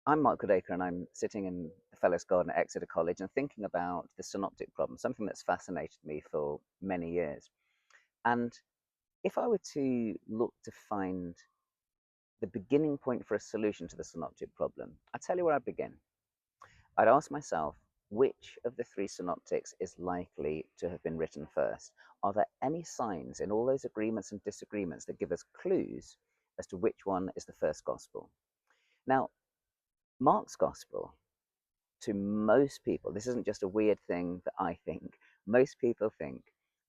I'm Mark Goodacre, and I'm sitting in the Fellows Garden at Exeter College and thinking about the synoptic problem, something that's fascinated me for many years. And if I were to look to find the beginning point for a solution to the synoptic problem, I'd tell you where I'd begin. I'd ask myself, which of the three synoptics is likely to have been written first? Are there any signs in all those agreements and disagreements that give us clues as to which one is the first gospel? Now, Mark's gospel, to most people, this isn't just a weird thing that I think, most people think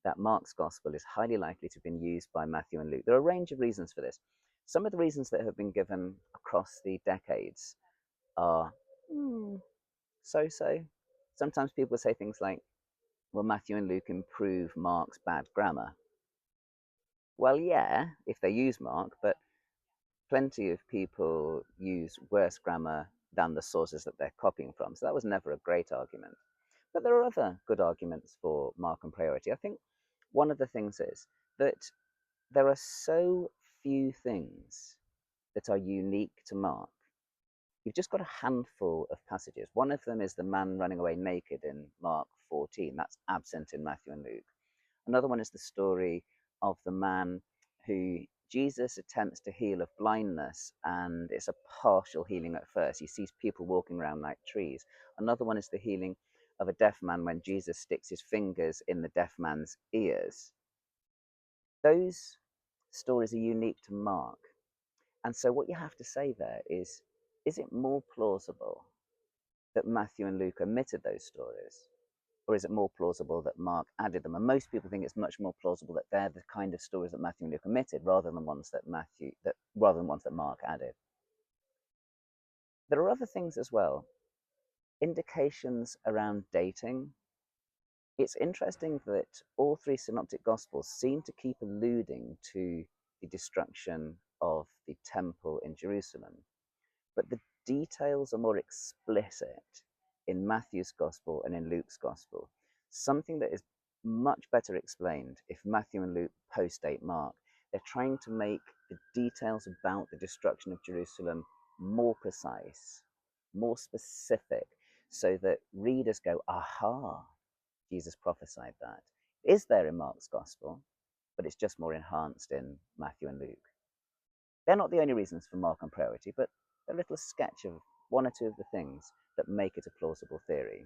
that Mark's gospel is highly likely to have been used by Matthew and Luke. There are a range of reasons for this. Some of the reasons that have been given across the decades are so so. Sometimes people say things like, well, Matthew and Luke improve Mark's bad grammar. Well, yeah, if they use Mark, but plenty of people use worse grammar than the sources that they're copying from. So that was never a great argument. But there are other good arguments for Mark and priority. I think one of the things is that there are so few things that are unique to Mark. You've just got a handful of passages. One of them is the man running away naked in Mark 14. That's absent in Matthew and Luke. Another one is the story of the man who Jesus attempts to heal of blindness, and it's a partial healing at first. He sees people walking around like trees. Another one is the healing of a deaf man when Jesus sticks his fingers in the deaf man's ears. Those stories are unique to Mark. And so, what you have to say there is it more plausible that Matthew and Luke omitted those stories? Or is it more plausible that Mark added them? And most people think it's much more plausible that they're the kind of stories that Matthew and Luke omitted rather than ones that Mark added. There are other things as well. Indications around dating. It's interesting that all three synoptic gospels seem to keep alluding to the destruction of the temple in Jerusalem, but the details are more explicit in Matthew's gospel and in Luke's gospel. Something that is much better explained if Matthew and Luke post-date Mark. They're trying to make the details about the destruction of Jerusalem more precise, more specific, so that readers go, aha, Jesus prophesied that. It is there in Mark's gospel, but it's just more enhanced in Matthew and Luke. They're not the only reasons for Mark on priority, but a little sketch of one or two of the things that make it a plausible theory.